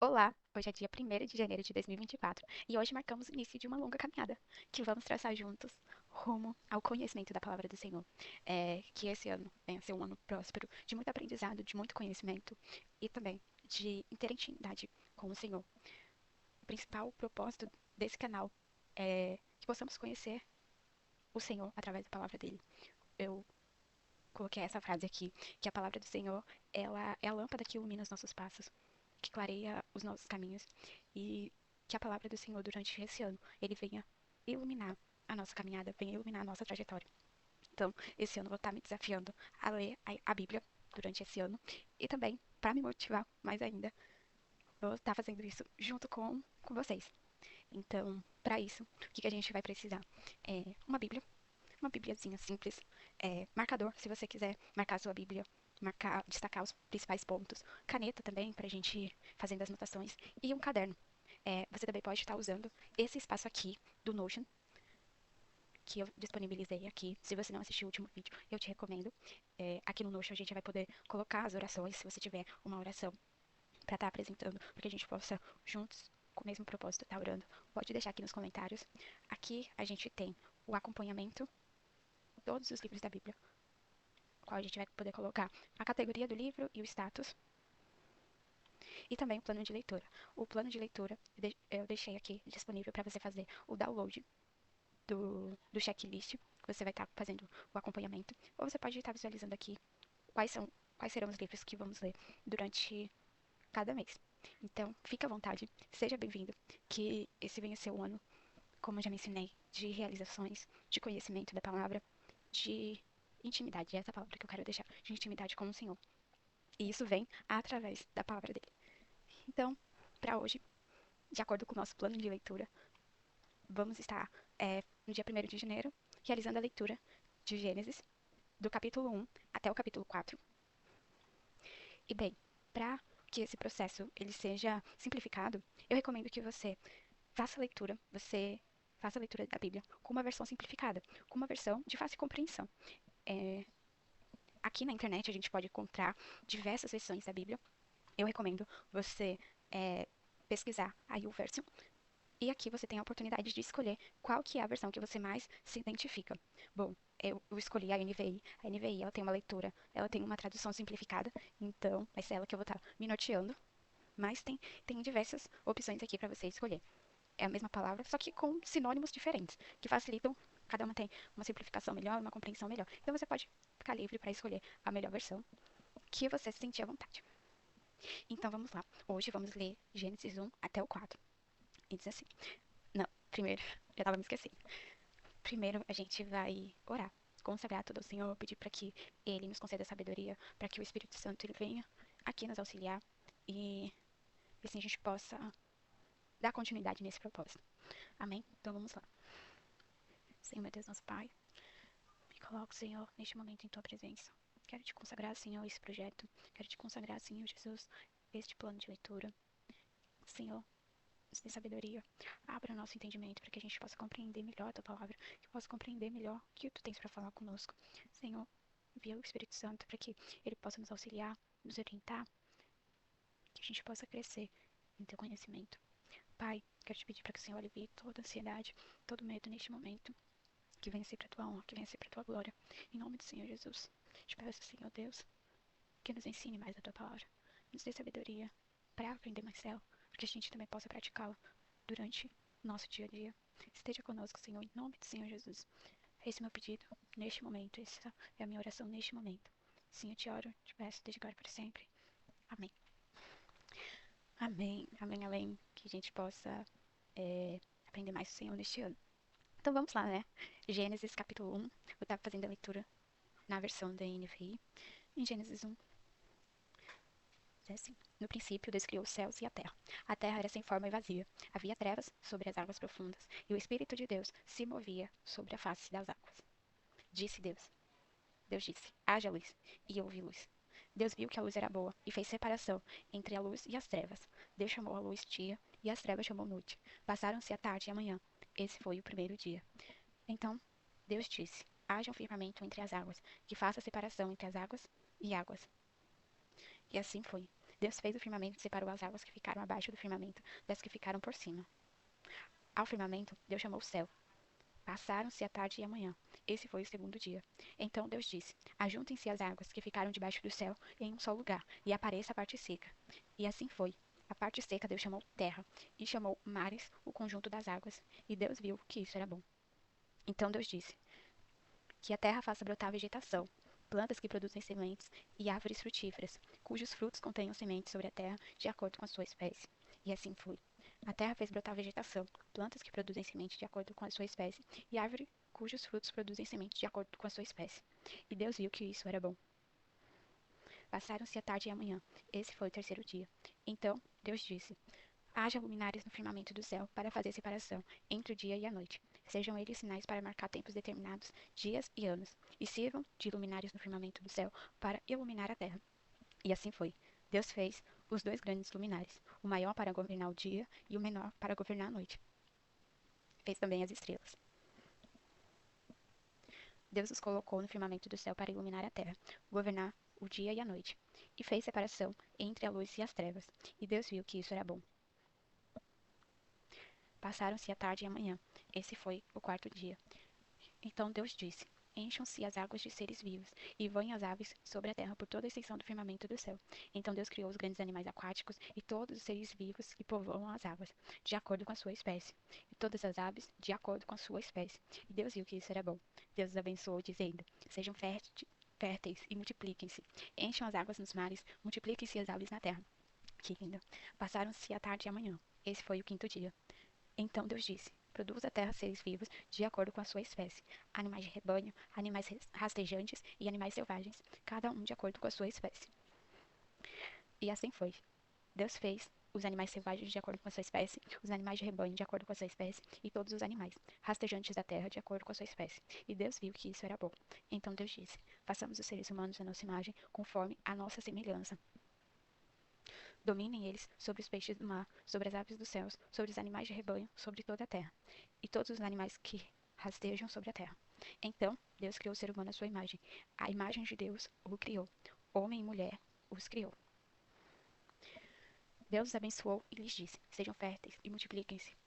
Olá, hoje é dia 1º de janeiro de 2024 e hoje marcamos o início de uma longa caminhada que vamos traçar juntos rumo ao conhecimento da palavra do Senhor. Que esse ano venha a ser um ano próspero, de muito aprendizado, de muito conhecimento e também de ter intimidade com o Senhor. O principal propósito desse canal é que possamos conhecer o Senhor através da palavra dele. Eu coloquei essa frase aqui, que a palavra do Senhor, ela é a lâmpada que ilumina os nossos passos, que clareia os nossos caminhos e que a palavra do Senhor durante esse ano, ele venha iluminar a nossa caminhada, venha iluminar a nossa trajetória. Então, esse ano eu vou estar me desafiando a ler a Bíblia durante esse ano e também, para me motivar mais ainda, vou estar fazendo isso junto com vocês. Então, para isso, o que a gente vai precisar? Uma Bíbliazinha simples, marcador, se você quiser marcar a sua Bíblia, marcar, destacar os principais pontos, caneta também, para a gente ir fazendo as anotações, e um caderno. Você também pode estar usando esse espaço aqui do Notion, que eu disponibilizei aqui. Se você não assistiu o último vídeo, eu te recomendo. Aqui no Notion a gente vai poder colocar as orações, se você tiver uma oração para estar apresentando, para que a gente possa, juntos, com o mesmo propósito, estar orando. Pode deixar aqui nos comentários. Aqui a gente tem o acompanhamento, todos os livros da Bíblia, qual a gente vai poder colocar a categoria do livro e o status, e também o plano de leitura. O plano de leitura eu deixei aqui disponível para você fazer o download do checklist, que você vai estar fazendo o acompanhamento, ou você pode estar visualizando aqui quais são quais serão os livros que vamos ler durante cada mês. Então, fique à vontade, seja bem-vindo, que esse venha ser um ano, como eu já mencionei, de realizações, de conhecimento da palavra, de intimidade, é essa palavra que eu quero deixar, de intimidade com o Senhor. E isso vem através da palavra dele. Então, para hoje, de acordo com o nosso plano de leitura, vamos estar no dia 1º de janeiro realizando a leitura de Gênesis, do capítulo 1 até o capítulo 4. E bem, para que esse processo ele seja simplificado, eu recomendo que você faça a leitura da Bíblia com uma versão simplificada, com uma versão de fácil compreensão. É, Aqui na internet a gente pode encontrar diversas versões da Bíblia. Eu recomendo você pesquisar aí o verso. E aqui você tem a oportunidade de escolher qual que é a versão que você mais se identifica. Bom, eu escolhi a NVI. A NVI ela tem uma leitura, ela tem uma tradução simplificada, então vai ser ela que eu vou estar me norteando. Mas tem diversas opções aqui para você escolher. É a mesma palavra, só que com sinônimos diferentes, que facilitam. Cada uma tem uma simplificação melhor, uma compreensão melhor. Então você pode ficar livre para escolher a melhor versão que você se sentir à vontade. Então vamos lá. Hoje vamos ler Gênesis 1 até o 4. E diz assim: Não, primeiro, já tava me esquecendo. Primeiro a gente vai orar, consagrar tudo ao Senhor, pedir para que Ele nos conceda sabedoria, para que o Espírito Santo ele venha aqui nos auxiliar e assim a gente possa dar continuidade nesse propósito. Amém? Então vamos lá. Senhor, meu Deus, nosso Pai, me coloco, Senhor, neste momento em Tua presença. Quero te consagrar, Senhor, esse projeto. Quero te consagrar, Senhor Jesus, este plano de leitura. Senhor, nos dê sabedoria. Abra o nosso entendimento para que a gente possa compreender melhor a Tua palavra, que possa compreender melhor o que Tu tens para falar conosco. Senhor, envia o Espírito Santo para que Ele possa nos auxiliar, nos orientar, que a gente possa crescer em Teu conhecimento. Pai, quero te pedir para que o Senhor alivie toda ansiedade, todo medo neste momento. Que venha ser para a tua honra, que venha ser para a tua glória. Em nome do Senhor Jesus. Te peço, Senhor Deus, que nos ensine mais a tua palavra. Nos dê sabedoria para aprender mais dela, para que a gente também possa praticá-la durante o nosso dia a dia. Esteja conosco, Senhor, em nome do Senhor Jesus. Esse é o meu pedido neste momento. Essa é a minha oração neste momento. Sim, eu te oro, te peço, desde agora para sempre. Amém. Amém, amém, amém. Que a gente possa aprender mais do Senhor neste ano. Então vamos lá, né? Gênesis capítulo 1. Vou estar fazendo a leitura na versão da NVI. Em Gênesis 1, diz assim: No princípio, Deus criou os céus e a terra. A terra era sem forma e vazia. Havia trevas sobre as águas profundas, e o Espírito de Deus se movia sobre a face das águas. Disse Deus. Deus disse: Haja luz, e houve luz. Deus viu que a luz era boa, e fez separação entre a luz e as trevas. Deus chamou a luz dia, e as trevas chamou noite. Passaram-se a tarde e a manhã. Esse foi o primeiro dia. Então Deus disse: Haja um firmamento entre as águas, que faça separação entre as águas e águas. E assim foi. Deus fez o firmamento e separou as águas que ficaram abaixo do firmamento das que ficaram por cima. Ao firmamento, Deus chamou o céu. Passaram-se a tarde e a manhã. Esse foi o segundo dia. Então Deus disse: Ajuntem-se as águas que ficaram debaixo do céu em um só lugar, e apareça a parte seca. E assim foi. A parte seca Deus chamou terra, e chamou mares o conjunto das águas. E Deus viu que isso era bom. Então Deus disse: Que a terra faça brotar vegetação, plantas que produzem sementes e árvores frutíferas, cujos frutos contenham sementes sobre a terra, de acordo com a sua espécie. E assim foi. A terra fez brotar vegetação, plantas que produzem sementes de acordo com a sua espécie, e árvore cujos frutos produzem sementes de acordo com a sua espécie. E Deus viu que isso era bom. Passaram-se a tarde e a manhã. Esse foi o terceiro dia. Então Deus disse: Haja luminares no firmamento do céu para fazer separação entre o dia e a noite. Sejam eles sinais para marcar tempos determinados, dias e anos, e sirvam de luminares no firmamento do céu para iluminar a terra. E assim foi. Deus fez os dois grandes luminares, o maior para governar o dia e o menor para governar a noite. Fez também as estrelas. Deus os colocou no firmamento do céu para iluminar a terra, governar o dia e a noite, e fez separação entre a luz e as trevas. E Deus viu que isso era bom. Passaram-se a tarde e a manhã. Esse foi o quarto dia. Então Deus disse: Encham-se as águas de seres vivos, e voem as aves sobre a terra por toda a extensão do firmamento do céu. Então Deus criou os grandes animais aquáticos e todos os seres vivos que povoam as águas, de acordo com a sua espécie, e todas as aves, de acordo com a sua espécie. E Deus viu que isso era bom. Deus os abençoou, dizendo: Sejam férteis e multipliquem-se. Encham as águas nos mares, multipliquem-se as aves na terra. Que lindo! Passaram-se a tarde e a manhã. Esse foi o quinto dia. Então Deus disse: Produz a terra seres vivos de acordo com a sua espécie, animais de rebanho, animais rastejantes e animais selvagens, cada um de acordo com a sua espécie. E assim foi. Deus fez os animais selvagens de acordo com a sua espécie, os animais de rebanho de acordo com a sua espécie, e todos os animais rastejantes da terra de acordo com a sua espécie. E Deus viu que isso era bom. Então Deus disse: Façamos os seres humanos à nossa imagem, conforme a nossa semelhança. Dominem eles sobre os peixes do mar, sobre as aves dos céus, sobre os animais de rebanho, sobre toda a terra, e todos os animais que rastejam sobre a terra. Então Deus criou o ser humano à sua imagem. A imagem de Deus o criou. Homem e mulher os criou. Deus os abençoou e lhes disse: Sejam férteis e multipliquem-se.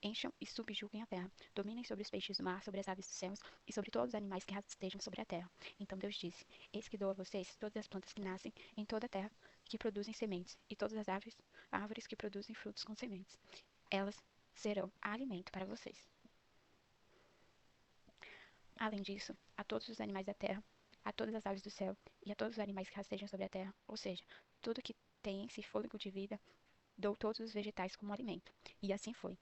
Encham e subjuguem a terra. Dominem sobre os peixes do mar, sobre as aves dos céus e sobre todos os animais que rastejam sobre a terra. Então Deus disse: Eis que dou a vocês todas as plantas que nascem em toda a terra, que produzem sementes, e todas as árvores que produzem frutos com sementes. Elas serão alimento para vocês. Além disso, a todos os animais da terra, a todas as aves do céu e a todos os animais que rastejam sobre a terra, ou seja, tudo que tem em si fôlego de vida, dou todos os vegetais como alimento. E assim foi.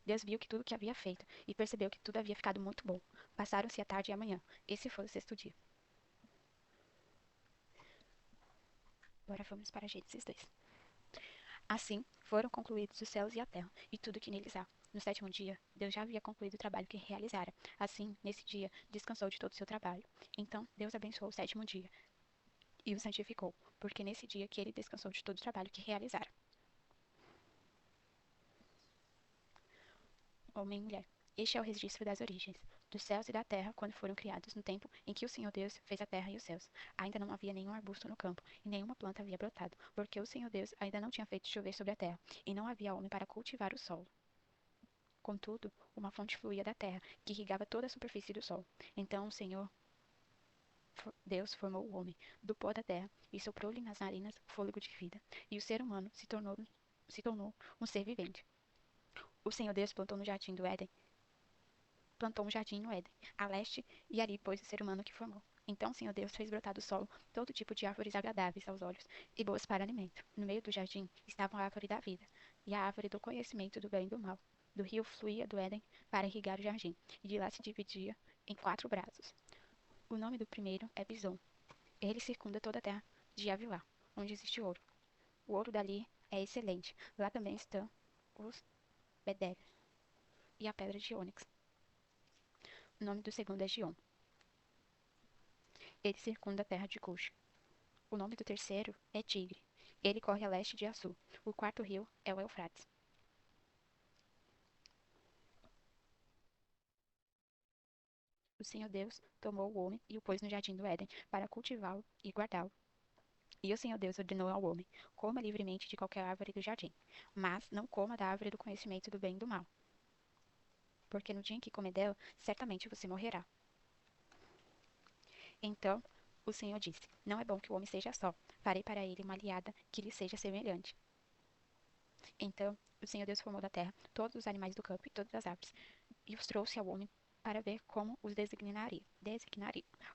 Deus viu que tudo que havia feito e percebeu que tudo havia ficado muito bom. Passaram-se a tarde e a manhã. Esse foi o sexto dia. Agora vamos para Gênesis 2. Assim foram concluídos os céus e a terra, e tudo que neles há. No sétimo dia, Deus já havia concluído o trabalho que realizara. Assim, nesse dia, descansou de todo o seu trabalho. Então, Deus abençoou o sétimo dia e o santificou, porque nesse dia que ele descansou de todo o trabalho que realizara. Homem e mulher. Este é o registro das origens, dos céus e da terra, quando foram criados, no tempo em que o Senhor Deus fez a terra e os céus. Ainda não havia nenhum arbusto no campo, e nenhuma planta havia brotado, porque o Senhor Deus ainda não tinha feito chover sobre a terra, e não havia homem para cultivar o solo. Contudo, uma fonte fluía da terra, que irrigava toda a superfície do solo. Então o Senhor Deus formou o homem do pó da terra e soprou-lhe nas narinas fôlego de vida, e o ser humano se tornou um ser vivente. O Senhor Deus plantou um jardim no Éden, a leste, e ali pôs o ser humano que formou. Então o Senhor Deus fez brotar do solo todo tipo de árvores agradáveis aos olhos e boas para alimento. No meio do jardim estava a árvore da vida e a árvore do conhecimento do bem e do mal. Do rio fluía do Éden para irrigar o jardim, e de lá se dividia em 4 braços. O nome do primeiro é Bison. Ele circunda toda a terra de Avilá, onde existe ouro. O ouro dali é excelente. Lá também estão os bedélios e a pedra de ônix. O nome do segundo é Gion. Ele circunda a terra de Cush. O nome do terceiro é Tigre. Ele corre a leste de Açu. O quarto rio é o Eufrates. O Senhor Deus tomou o homem e o pôs no jardim do Éden para cultivá-lo e guardá-lo. E o Senhor Deus ordenou ao homem: coma livremente de qualquer árvore do jardim, mas não coma da árvore do conhecimento do bem e do mal, porque no dia em que comer dela, certamente você morrerá. Então o Senhor disse: não é bom que o homem seja só. Farei para ele uma aliada que lhe seja semelhante. Então o Senhor Deus formou da terra todos os animais do campo e todas as aves, e os trouxe ao homem para ver como os designaria.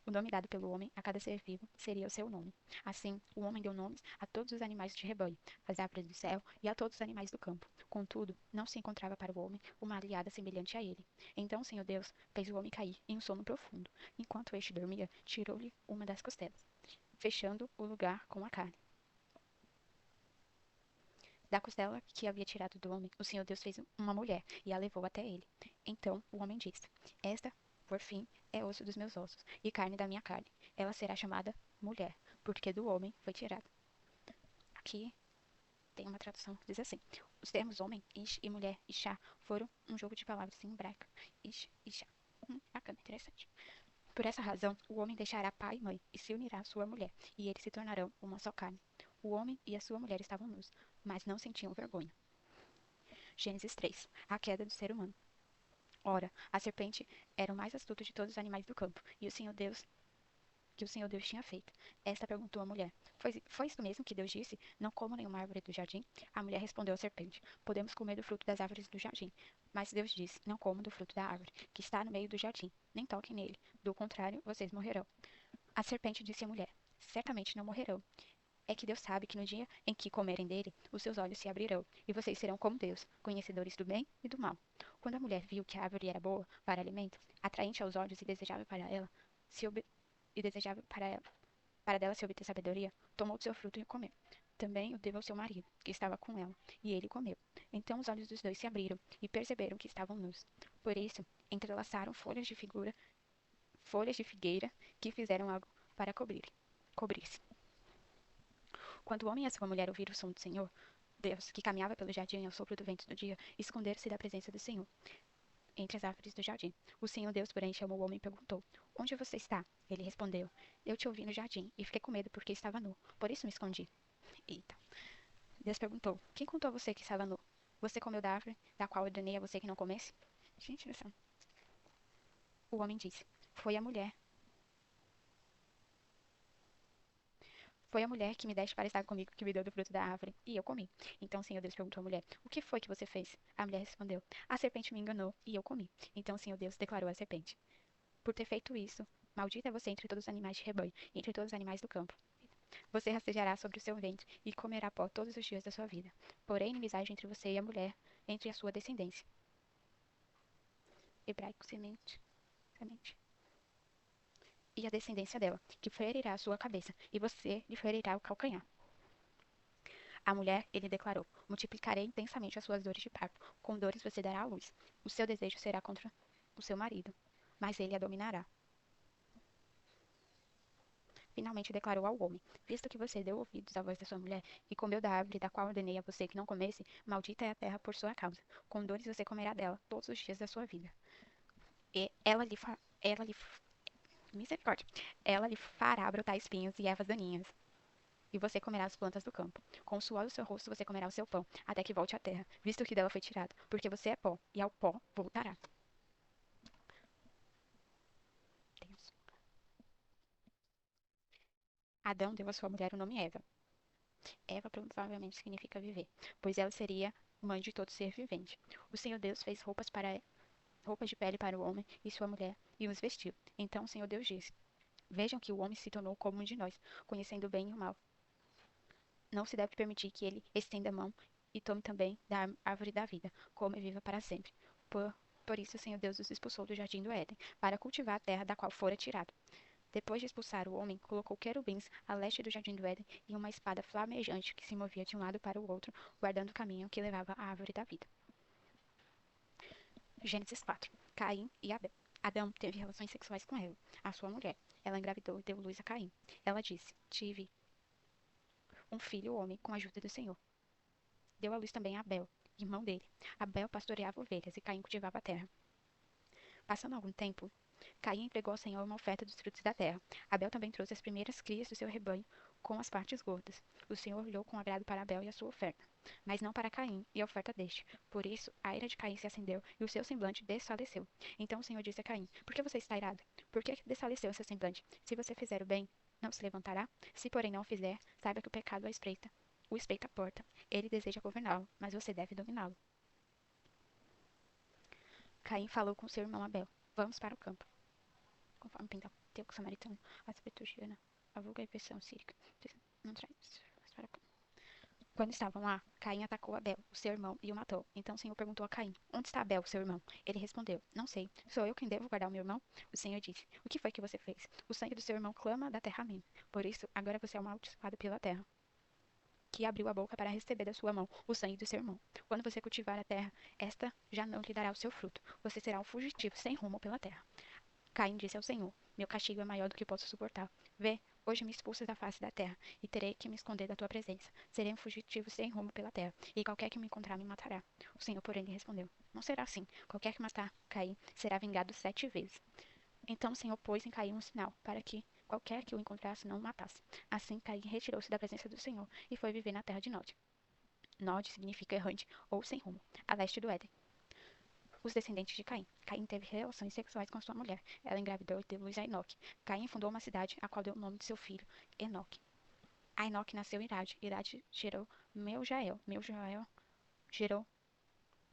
O nome dado pelo homem a cada ser vivo seria o seu nome. Assim, o homem deu nomes a todos os animais de rebanho, às aves do céu e a todos os animais do campo. Contudo, não se encontrava para o homem uma aliada semelhante a ele. Então o Senhor Deus fez o homem cair em um sono profundo. Enquanto este dormia, tirou-lhe uma das costelas, fechando o lugar com a carne. Da costela que havia tirado do homem, o Senhor Deus fez uma mulher e a levou até ele. Então o homem disse: esta, por fim, é osso dos meus ossos e carne da minha carne. Ela será chamada mulher, porque do homem foi tirada. Aqui tem uma tradução que diz assim: os termos homem, ish e mulher, ishá, foram um jogo de palavras em hebraico. Ish, ishá. Bacana, interessante. Por essa razão, o homem deixará pai e mãe e se unirá à sua mulher, e eles se tornarão uma só carne. O homem e a sua mulher estavam nus, mas não sentiam vergonha. Gênesis 3. A queda do ser humano. Ora, a serpente era o mais astuto de todos os animais do campo, e o Senhor Deus tinha feito. Esta perguntou à mulher: foi isto mesmo que Deus disse? Não coma nenhuma árvore do jardim? A mulher respondeu à serpente: podemos comer do fruto das árvores do jardim. Mas Deus disse: não comam do fruto da árvore, que está no meio do jardim, nem toquem nele. Do contrário, vocês morrerão. A serpente disse à mulher: certamente não morrerão. É que Deus sabe que no dia em que comerem dele, os seus olhos se abrirão, e vocês serão como Deus, conhecedores do bem e do mal. Quando a mulher viu que a árvore era boa para alimento, atraente aos olhos e desejável para ela, e desejável para dela se obter sabedoria, tomou do seu fruto e comeu. Também o deu ao seu marido, que estava com ela, e ele comeu. Então os olhos dos dois se abriram, e perceberam que estavam nus. Por isso, entrelaçaram folhas de figueira, que fizeram algo para cobrir-se. Quando o homem e a sua mulher ouviram o som do Senhor, Deus, que caminhava pelo jardim ao sopro do vento do dia, esconderam-se da presença do Senhor, entre as árvores do jardim. O Senhor Deus, porém, chamou o homem e perguntou: onde você está? Ele respondeu: eu te ouvi no jardim, e fiquei com medo porque estava nu. Por isso me escondi. Eita. Deus perguntou: quem contou a você que estava nu? Você comeu da árvore, da qual ordenei a você que não comesse? Gente do céu. O homem disse: foi a mulher. Foi a mulher que me deste para estar comigo que me deu do fruto da árvore, e eu comi. Então o Senhor Deus perguntou à mulher: o que foi que você fez? A mulher respondeu: a serpente me enganou, e eu comi. Então o Senhor Deus declarou à serpente: por ter feito isso, maldita é você entre todos os animais de rebanho, e entre todos os animais do campo. Você rastejará sobre o seu ventre, e comerá pó todos os dias da sua vida. Porém, inimizade entre você e a mulher, entre a sua descendência. Hebraico, semente. E a descendência dela, que ferirá a sua cabeça, e você lhe ferirá o calcanhar. A mulher, ele declarou: multiplicarei intensamente as suas dores de parto. Com dores você dará à luz. O seu desejo será contra o seu marido, mas ele a dominará. Finalmente declarou ao homem: visto que você deu ouvidos à voz da sua mulher e comeu da árvore da qual ordenei a você que não comesse, maldita é a terra por sua causa. Com dores você comerá dela todos os dias da sua vida. E misericórdia. Ela lhe fará brotar espinhos e ervas daninhas, e você comerá as plantas do campo. Com o suor do seu rosto você comerá o seu pão, até que volte à terra, visto que dela foi tirado, porque você é pó, e ao pó voltará. Deus. Adão deu à sua mulher o nome Eva. Eva provavelmente significa viver, pois ela seria mãe de todo ser vivente. O Senhor Deus fez roupas de pele para o homem e sua mulher, e os vestiu. Então o Senhor Deus disse: vejam que o homem se tornou como um de nós, conhecendo o bem e o mal. Não se deve permitir que ele estenda a mão e tome também da árvore da vida, coma e viva para sempre. Por isso o Senhor Deus os expulsou do jardim do Éden, para cultivar a terra da qual fora tirado. Depois de expulsar o homem, colocou querubins a leste do jardim do Éden e uma espada flamejante que se movia de um lado para o outro, guardando o caminho que levava à árvore da vida. Gênesis 4. Caim e Abel. Adão teve relações sexuais com Eva, a sua mulher. Ela engravidou e deu luz a Caim. Ela disse: tive um filho homem com a ajuda do Senhor. Deu à luz também a Abel, irmão dele. Abel pastoreava ovelhas e Caim cultivava a terra. Passando algum tempo, Caim entregou ao Senhor uma oferta dos frutos da terra. Abel também trouxe as primeiras crias do seu rebanho, com as partes gordas. O Senhor olhou com agrado para Abel e a sua oferta, mas não para Caim e a oferta deste. Por isso, a ira de Caim se acendeu e o seu semblante desfaleceu. Então o Senhor disse a Caim: Por que você está irado? Por que desfaleceu seu semblante? Se você fizer o bem, não se levantará? Se, porém, não o fizer, saiba que o pecado o espreita à porta. Ele deseja governá-lo, mas você deve dominá-lo. Caim falou com seu irmão Abel: Vamos para o campo. Conforme Pentateuco samaritano, a Septuaginta, a vulga e versão sírica. Não traz. Para o campo. Quando estavam lá, Caim atacou Abel, o seu irmão, e o matou. Então o Senhor perguntou a Caim: Onde está Abel, seu irmão? Ele respondeu: Não sei. Sou eu quem devo guardar o meu irmão? O Senhor disse: O que foi que você fez? O sangue do seu irmão clama da terra a mim. Por isso, agora você é amaldiçoado pela terra, que abriu a boca para receber da sua mão o sangue do seu irmão. Quando você cultivar a terra, esta já não lhe dará o seu fruto. Você será um fugitivo sem rumo pela terra. Caim disse ao Senhor: Meu castigo é maior do que posso suportar. Vê, hoje me expulsas da face da terra, e terei que me esconder da tua presença. Serei um fugitivo sem rumo pela terra, e qualquer que me encontrar me matará. O Senhor, porém, lhe respondeu: Não será assim. Qualquer que matar Caim será vingado 7 vezes. Então o Senhor pôs em Caim um sinal, para que qualquer que o encontrasse não o matasse. Assim Caim retirou-se da presença do Senhor e foi viver na terra de Nod. Nod significa errante ou sem rumo, a leste do Éden. Os descendentes de Caim. Caim teve relações sexuais com sua mulher. Ela engravidou e deu luz a Enoque. Caim fundou uma cidade, a qual deu o nome de seu filho, Enoque. A Enoque nasceu Irade. Irade gerou Meujael. Meujael gerou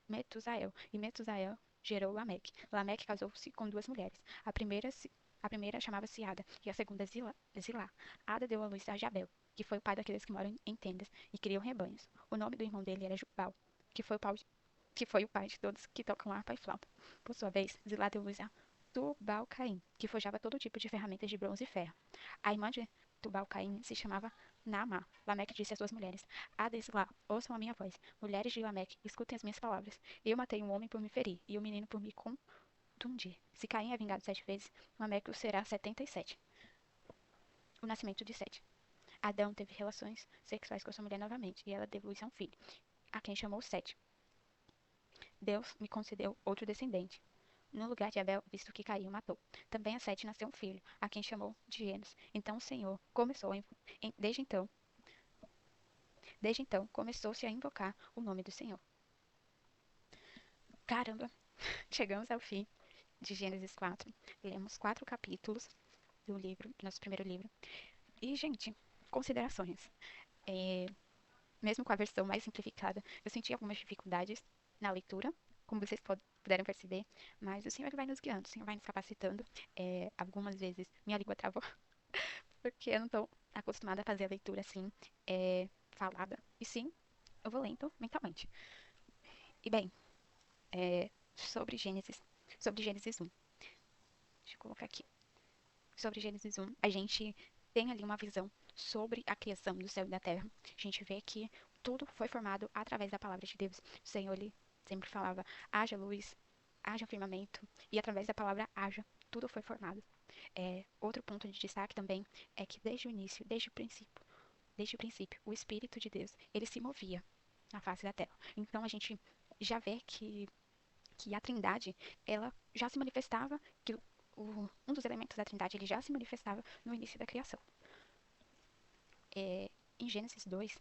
Metusael. E Metusael gerou Lameque. Lameque casou-se com 2 mulheres. A primeira chamava-se Ada, e a segunda Zilá. Ada deu à luz a Jabel, que foi o pai daqueles que moram em tendas e criam rebanhos. O nome do irmão dele era Jubal, que foi o pai de todos que tocam harpa e flauta. Por sua vez, Zilá deu luz a Tubal-Caim, que forjava todo tipo de ferramentas de bronze e ferro. A irmã de Tubal-Caim se chamava Naamá. Lameque disse às 2 mulheres: Ada e Zilá, ouçam a minha voz. Mulheres de Lameque, escutem as minhas palavras. Eu matei um homem por me ferir, e um menino por me contundir. Se Caim é vingado 7 vezes, Lameque o será 77. O nascimento de Sete. Adão teve relações sexuais com sua mulher novamente, e ela deu luz a um filho, a quem chamou Sete. Deus me concedeu outro descendente, no lugar de Abel, visto que Caim o matou. Também a Sete nasceu um filho, a quem chamou de Enos. Então o Senhor começou desde então começou-se a invocar o nome do Senhor. Caramba, chegamos ao fim de Gênesis 4. Lemos 4 capítulos do livro, do nosso primeiro livro. E, gente, considerações. É, Mesmo com a versão mais simplificada, eu senti algumas dificuldades na leitura, como vocês puderam perceber, mas o Senhor vai nos guiando, o Senhor vai nos capacitando. Algumas vezes minha língua travou, porque eu não estou acostumada a fazer a leitura assim, falada. E sim, eu vou lento mentalmente. E bem, sobre Gênesis 1. Deixa eu colocar aqui. Sobre Gênesis 1, a gente tem ali uma visão sobre a criação do céu e da terra. A gente vê que tudo foi formado através da palavra de Deus. O Senhor, ele sempre falava: haja luz, haja firmamento, e através da palavra haja, tudo foi formado. Outro ponto de destaque também é que desde o início, desde o princípio, o Espírito de Deus, ele se movia na face da terra. Então a gente já vê que a Trindade, ela já se manifestava, que um dos elementos da Trindade, ele já se manifestava no início da criação. Em Gênesis 2,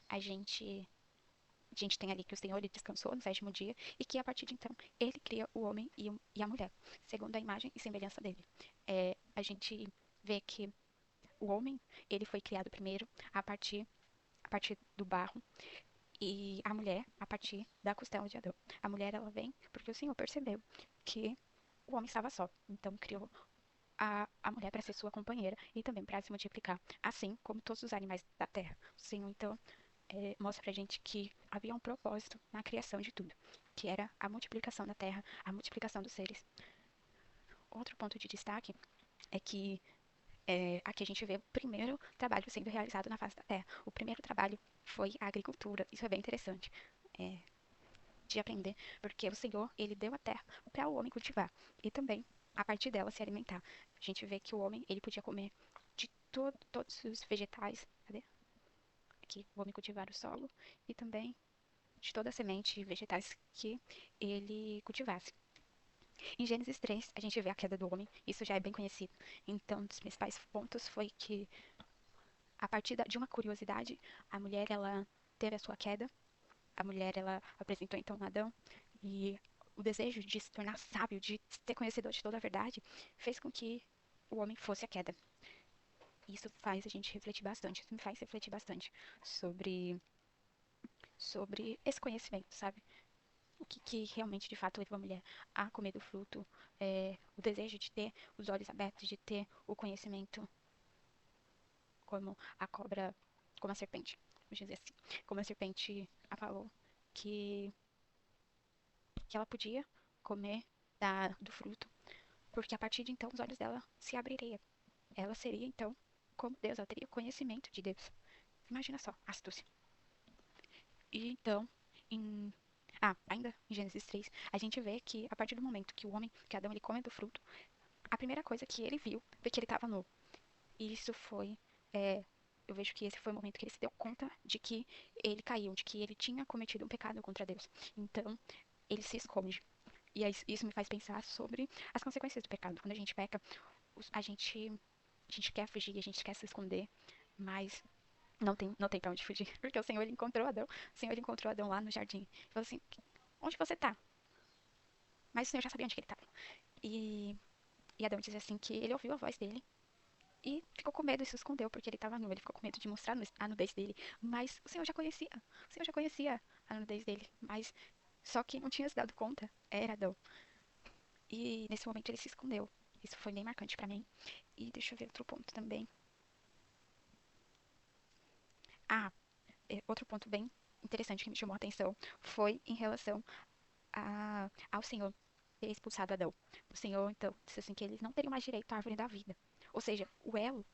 a gente tem ali que o Senhor ele descansou no 7º dia e que a partir de então ele cria o homem e a mulher, segundo a imagem e semelhança dele. A gente vê que o homem ele foi criado primeiro a partir do barro e a mulher a partir da costela de Adão. A mulher ela vem porque o Senhor percebeu que o homem estava só, então criou a mulher para ser sua companheira e também para se multiplicar, assim como todos os animais da terra. O Senhor então mostra pra gente que havia um propósito na criação de tudo, que era a multiplicação da terra, a multiplicação dos seres. Outro ponto de destaque é que aqui a gente vê o primeiro trabalho sendo realizado na face da terra. O primeiro trabalho foi a agricultura. Isso é bem interessante de aprender, porque o Senhor, ele deu a terra para o homem cultivar e também a partir dela se alimentar. A gente vê que o homem, ele podia comer de todos os vegetais, cadê? Aqui, o homem cultivar o solo e também de toda a semente e vegetais que ele cultivasse. Em Gênesis 3, a gente vê a queda do homem, isso já é bem conhecido. Então, um dos principais pontos foi que A partir de uma curiosidade, a mulher, ela teve a sua queda, a mulher, ela apresentou então Adão, e o desejo de se tornar sábio, de ser conhecedor de toda a verdade, fez com que o homem fosse a queda. Isso faz a gente refletir bastante, isso me faz refletir bastante sobre, sobre esse conhecimento, sabe? O que realmente, de fato, levou a mulher a comer do fruto, o desejo de ter os olhos abertos, de ter o conhecimento como a cobra, como a serpente, vamos dizer assim. Como a serpente a falou que, que ela podia comer do fruto, porque a partir de então os olhos dela se abririam. Ela seria então como Deus, ela teria conhecimento de Deus. Imagina só, astúcia. E então, em ainda em Gênesis 3, a gente vê que a partir do momento que o homem, que Adão, ele come do fruto, a primeira coisa que ele viu foi que ele estava nu. E isso foi, é, eu vejo que esse foi o momento que ele se deu conta de que ele caiu, de que ele tinha cometido um pecado contra Deus. Então, ele se esconde. E isso me faz pensar sobre as consequências do pecado. Quando a gente peca, a gente quer fugir, a gente quer se esconder, mas não tem pra onde fugir. Porque o Senhor, ele encontrou Adão. O Senhor, ele encontrou Adão lá no jardim. Ele falou assim, onde você tá? Mas o Senhor já sabia onde que ele estava. E Adão diz assim que ele ouviu a voz dele e ficou com medo e se escondeu porque ele estava nu. Ele ficou com medo de mostrar a nudez dele. Mas o Senhor já conhecia. O Senhor já conhecia a nudez dele. Mas só que não tinha se dado conta era Adão. E nesse momento ele se escondeu. Isso foi bem marcante pra mim. E deixa eu ver outro ponto também. Ah, outro ponto bem interessante que me chamou a atenção foi em relação ao Senhor ter expulsado Adão. O Senhor, então, disse assim que eles não teriam mais direito à árvore da vida. Ou seja, o elo,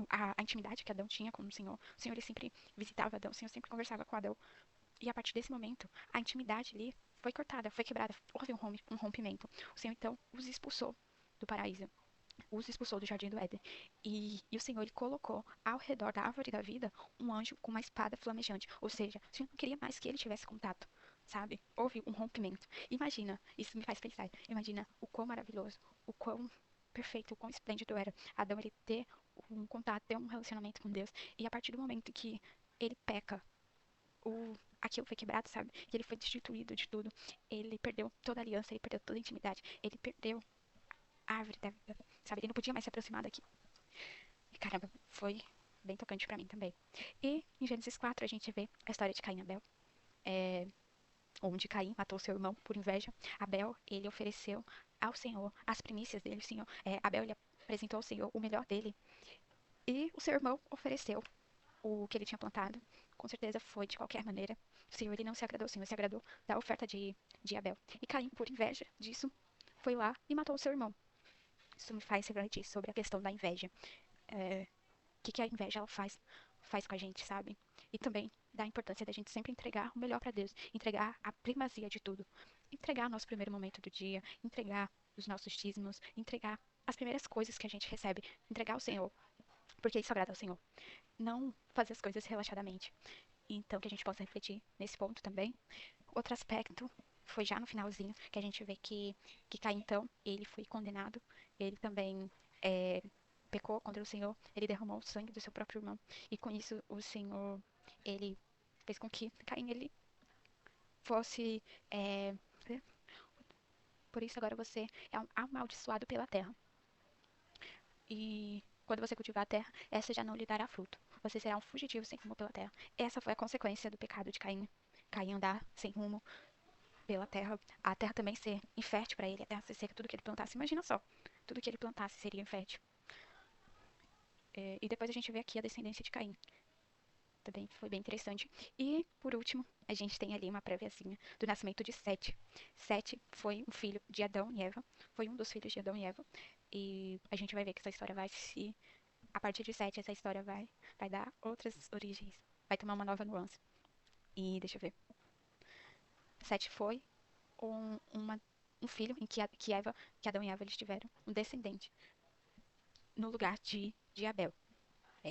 a intimidade que Adão tinha com o Senhor ele sempre visitava Adão, o Senhor sempre conversava com Adão. E a partir desse momento, a intimidade ali foi cortada, foi quebrada, houve um rompimento. O Senhor, então, os expulsou do paraíso, os expulsou do jardim do Éden. E o Senhor ele colocou ao redor da árvore da vida um anjo com uma espada flamejante. Ou seja, o Senhor não queria mais que ele tivesse contato, sabe? Houve um rompimento. Imagina, isso me faz pensar, imagina o quão maravilhoso, o quão perfeito, o quão esplêndido era Adão ele ter um contato, ter um relacionamento com Deus. E a partir do momento que ele peca, aquilo foi quebrado, sabe? Que ele foi destituído de tudo. Ele perdeu toda a aliança, ele perdeu toda a intimidade, ele perdeu a árvore da vida, sabe? Ele não podia mais se aproximar daqui. E caramba, foi bem tocante pra mim também. E em Gênesis 4 a gente vê a história de Caim e Abel, é, onde Caim matou seu irmão por inveja. Abel, ele ofereceu ao Senhor as primícias dele. O Senhor, Abel, ele apresentou ao Senhor o melhor dele. E o seu irmão ofereceu o que ele tinha plantado. Com certeza foi de qualquer maneira. O Senhor, ele não se agradou. O Senhor se agradou da oferta de Abel. E Caim, por inveja disso, foi lá e matou o seu irmão. Isso me faz refletir sobre a questão da inveja. Que a inveja ela faz com a gente, sabe? E também da importância da gente sempre entregar o melhor para Deus, entregar a primazia de tudo, entregar nosso primeiro momento do dia, entregar os nossos dízimos, entregar as primeiras coisas que a gente recebe, entregar ao Senhor, porque isso agrada ao Senhor. Não fazer as coisas relaxadamente. Então, que a gente possa refletir nesse ponto também. Outro aspecto foi já no finalzinho que a gente vê que Caim, então, ele foi condenado, ele também é, pecou contra o Senhor, ele derramou o sangue do seu próprio irmão, e com isso o Senhor, ele fez com que Caim, ele fosse, é, por isso agora você é amaldiçoado pela terra, e quando você cultivar a terra, essa já não lhe dará fruto, você será um fugitivo sem rumo pela terra. Essa foi a consequência do pecado de Caim, Caim andar sem rumo pela terra, a terra também ser infértil para ele, a terra ser seca, tudo que ele plantasse, imagina só, tudo que ele plantasse seria infértil. E depois a gente vê aqui a descendência de Caim, também foi bem interessante. E, por último, a gente tem ali uma préviazinha do nascimento de Sete. Sete foi um filho de Adão e Eva, foi um dos filhos de Adão e Eva, e a gente vai ver que essa história vai se... A partir de Sete, essa história vai dar outras origens, vai tomar uma nova nuance. E deixa eu ver. Sete foi um, uma, um filho em que Adão e Eva eles tiveram um descendente no lugar de Abel.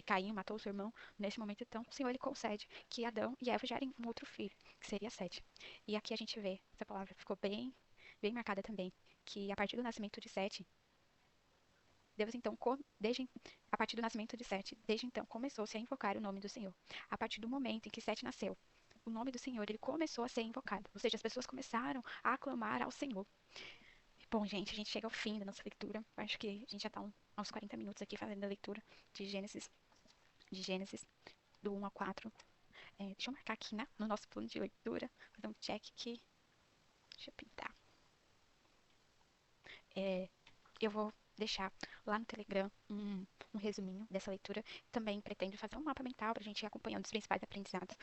Caim matou seu irmão. Nesse momento, então, o Senhor ele concede que Adão e Eva gerem um outro filho, que seria Sete. E aqui a gente vê, essa palavra ficou bem marcada também, que a partir do nascimento de Sete, Deus então, desde a partir do nascimento de Sete, desde então começou-se a invocar o nome do Senhor. A partir do momento em que Sete nasceu, o nome do Senhor ele começou a ser invocado, ou seja, as pessoas começaram a aclamar ao Senhor. Bom, gente, a gente chega ao fim da nossa leitura. Acho que a gente já está uns 40 minutos aqui fazendo a leitura de Gênesis do 1 ao 4. Deixa eu marcar aqui, né, no nosso plano de leitura, fazer um check aqui. Deixa eu pintar. É, eu vou deixar lá no Telegram um resuminho dessa leitura. Também pretendo fazer um mapa mental para a gente ir acompanhando os principais aprendizados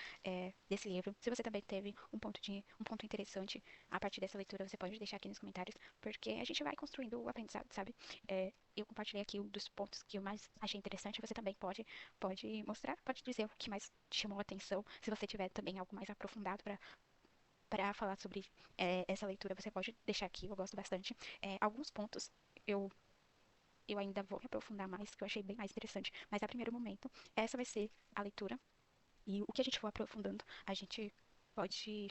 desse livro. Se você também teve um ponto interessante a partir dessa leitura, você pode deixar aqui nos comentários, porque a gente vai construindo o aprendizado, sabe? Eu compartilhei aqui um dos pontos que eu mais achei interessante. Você também pode mostrar, pode dizer o que mais te chamou a atenção. Se você tiver também algo mais aprofundado para falar sobre essa leitura, você pode deixar aqui, eu gosto bastante. Alguns pontos eu, eu ainda vou me aprofundar mais, que eu achei bem mais interessante, mas a primeiro momento, essa vai ser a leitura, e o que a gente for aprofundando, a gente pode.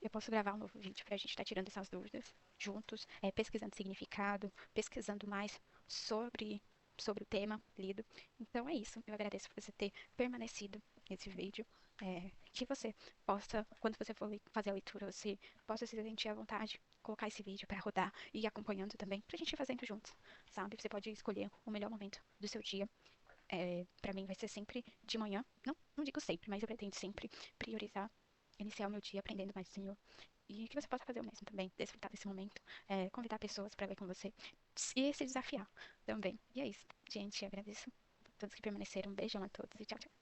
Eu posso gravar um novo vídeo pra gente estar tirando essas dúvidas juntos, pesquisando significado, pesquisando mais sobre, sobre o tema lido. Então é isso. Eu agradeço por você ter permanecido nesse vídeo. Que você possa, quando você for fazer a leitura, você possa se sentir à vontade, colocar esse vídeo para rodar e ir acompanhando também, pra gente ir fazendo juntos, sabe? Você pode escolher o melhor momento do seu dia. Para mim vai ser sempre de manhã. Não digo sempre, mas eu pretendo sempre priorizar iniciar o meu dia aprendendo mais do Senhor. E que você possa fazer o mesmo também, desfrutar desse momento, convidar pessoas para ler com você e se desafiar também. E é isso, gente. Eu agradeço a todos que permaneceram. Um beijão a todos e tchau, tchau.